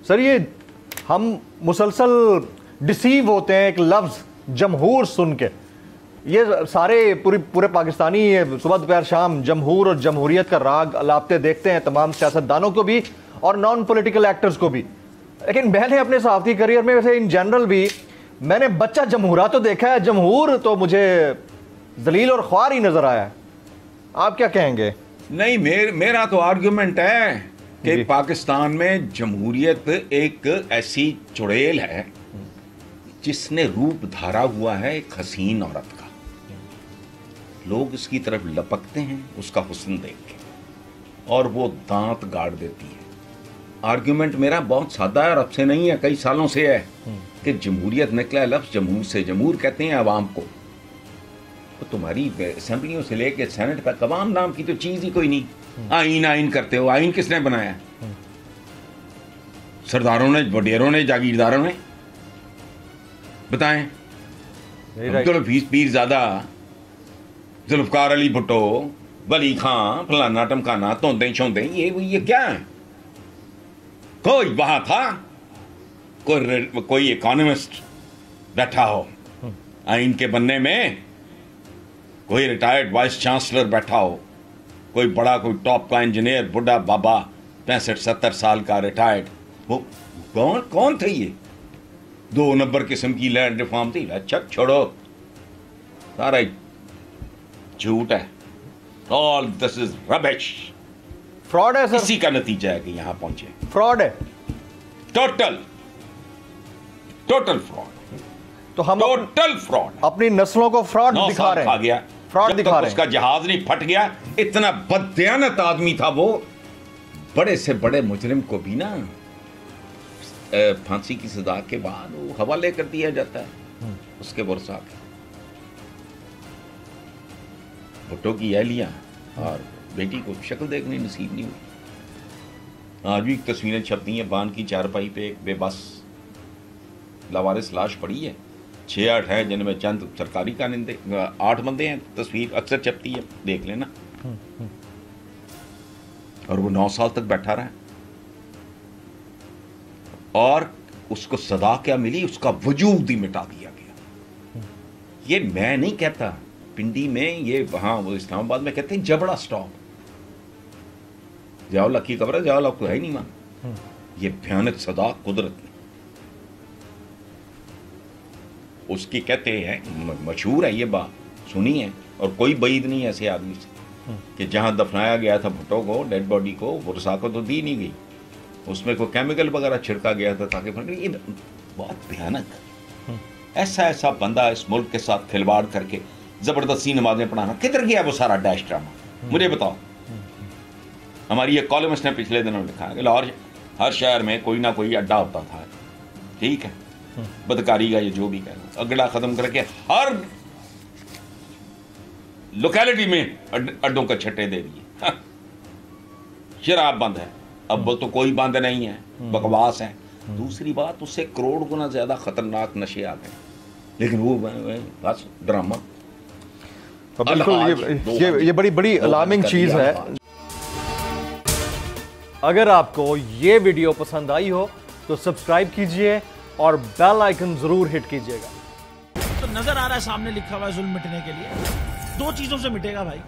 Sir ये हम मुसलसल डिसीव होते हैं एक लफ्ज़ जमहूर सुन के। ये सारे पूरे पाकिस्तानी सुबह दोपहर शाम जमहूर और जमहूरियत का राग अलापते देखते हैं, तमाम सियासतदानों को भी और नॉन पॉलिटिकल एक्टर्स को भी। लेकिन मैंने अपने सहाफ़ती करियर में वैसे इन जनरल भी मैंने बच्चा जमहूरा तो देखा है, जमहूर तो मुझे जलील और ख्वार ही नजर आया है। आप क्या कहेंगे? नहीं, मेरा तो आर्गुमेंट है कि पाकिस्तान में जमहूरियत एक ऐसी चुड़ैल है जिसने रूप धारा हुआ है एक हसीन औरत का। लोग इसकी तरफ लपकते हैं उसका हुस्न देख के, और वो दांत गाड़ देती है। आर्ग्यूमेंट मेरा बहुत सादा है और अब से नहीं है, कई सालों से है कि जमहूरियत निकला है लफ्ज़ जमहूर से। जमहूर कहते हैं अवाम को। तो तुम्हारी असेंबलियों से लेके सेनेट तक अवाम नाम की तो चीज़ ही कोई नहीं। आइन आइन करते हो, आइन किसने बनाया? सरदारों ने, वडेरों ने, जागीरदारों ने? बताएं। अब्दुल हफीज पीरज़ादा, जुल्फ़कार अली भुट्टो, वली खां, फलाना टमकाना, तोंदे शोंदे, ये क्या है? कोई वहां था, कोई इकोनॉमिस्ट बैठा हो आइन के बनने में, कोई रिटायर्ड वाइस चांसलर बैठा हो, कोई बड़ा कोई टॉप का इंजीनियर, बुढ़ा बाबा 65-70 साल का रिटायर्ड, वो कौन थे? ये 2 नंबर किस्म की लैंड रिफॉर्म थी। अच्छा छोड़ो, सारा झूठ है। All this is rubbish, fraud है सर। इसी का नतीजा है कि यहां पहुंचे। फ्रॉड है, टोटल फ्रॉड। तो हम टोटल फ्रॉड अपनी नस्लों को फ्रॉड दिखा रहे हैं। खा गया, फ्रॉड दिखा रहे हैं। उसका जहाज नहीं फट गया। इतना बददियानत आदमी था वो। बड़े से बड़े मुजरिम को भी ना फांसी की सजा के बाद वो हवाले कर दिया जाता है उसके वर्षा के। भुट्टो की अहलिया और बेटी को शक्ल देखने नसीब नहीं हुई। आज भी तस्वीरें छपती हैं, बांध की चारपाई पे एक बेबस लावारिस लाश पड़ी है। 6-8 है जिनमें चंद सरकारी कानिंदे, 8 बंदे हैं। तस्वीर अक्सर छपती है, देख लेना। और वो 9 साल तक बैठा रहा, और उसको सदा क्या मिली? उसका वजूद ही मिटा दिया गया। ये मैं नहीं कहता, पिंडी में ये वहां वो इस्लामाबाद में कहते हैं जबड़ा स्टॉप। जाओ लकी कब्र है, जाओ लक तो है नहीं मान। ये भयानक सदा कुदरत ने उसकी कहते हैं, मशहूर है ये बात, सुनी है। और कोई बईद नहीं है ऐसे आदमी से कि जहां दफनाया गया था भुट्टो को, डेड बॉडी को, वर्षा को तो दी नहीं गई, उसमें कोई केमिकल वगैरह छिड़का गया था ताकि ये बहुत भयानक। ऐसा बंदा इस मुल्क के साथ खिलवाड़ करके जबरदस्ती नमाजें पढ़ाना, किधर गया वो सारा डैश ड्रामा? मुझे बताओ। हमारी एक कॉलमिस्ट ने पिछले दिनों लिखा है कि लाहौर हर शहर में कोई ना कोई अड्डा होता था, ठीक है, बदकारी का, ये जो भी कहना, अगड़ा खत्म करके हर लोकेलिटी में अड्डों का छट्टे दे दिए। शराब बंद है, अब तो कोई बंद नहीं है, बकवास है। दूसरी बात, उससे करोड़ गुना ज्यादा खतरनाक नशे आ गए, लेकिन वो बस ड्रामा। बिल्कुल ये बड़ी अलार्मिंग चीज है। अगर आपको ये वीडियो पसंद आई हो तो सब्सक्राइब कीजिए और बेल आइकन जरूर हिट कीजिएगा। तो नजर आ रहा है सामने लिखा हुआ है जुल्म मिटने के लिए 2 चीजों से मिटेगा भाई।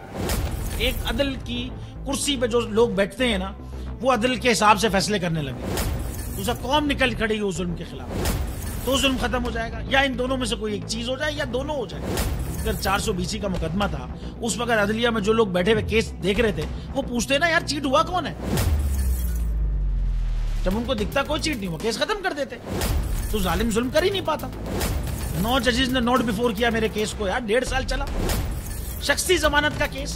एक, अदल की कुर्सी पे जो लोग बैठते हैं ना, वो अदल के हिसाब से फैसले करने लगे। दूसरा, कौम निकल खड़ी हो जुल्म के खिलाफ, तो जुल्म खत्म हो जाएगा। या इन दोनों में से कोई एक चीज हो जाए या दोनों हो जाए। अगर 420 का मुकदमा था, उस वक्त अदलिया में जो लोग बैठे हुए केस देख रहे थे, वो पूछते ना यार चीट हुआ कौन है। जब उनको दिखता कोई चीट नहीं हुआ, केस खत्म कर देते। तो जालिम जुल्म कर ही नहीं पाता। 9 जजेस ने नोट बिफोर किया मेरे केस को यार, 1.5 साल चला। शख्सी जमानत का केस,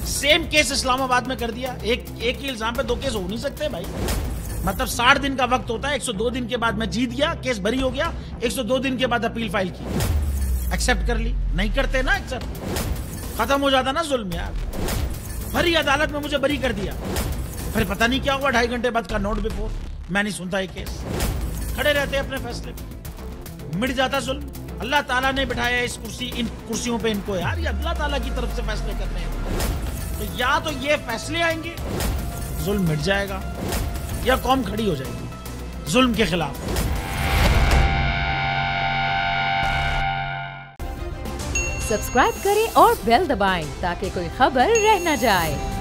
सेम केस इस्लामाबाद में कर दिया। एक ही इल्जाम पे 2 केस हो नहीं सकते भाई। मतलब 60 दिन का वक्त होता है, 102 दिन के बाद मैं जीत गया, केस बरी हो गया, 102 दिन के बाद अपील फाइल की, एक्सेप्ट कर ली। नहीं करते ना एक्सेप्ट, खत्म हो जाता ना जुल्म यार। भरी अदालत में मुझे बरी कर दिया, फिर पता नहीं क्या हुआ, 2.5 घंटे बाद का नोट बिफोर, मैं नहीं सुनता ये केस। खड़े रहते अपने फैसले पे, मिट जाता जुल्म। अल्लाह ताला ने बिठाया इस कुर्सी, इन कुर्सियों पे इनको यार, ये अल्लाह ताला की तरफ से फैसले करने हैं। तो या तो ये फैसले आएंगे, जुल्म मिट जाएगा, या कौम खड़ी हो जाएगी। जुल्म के खिलाफ। सब्सक्राइब करें और बेल दबाएं ताकि कोई खबर रह न जाए।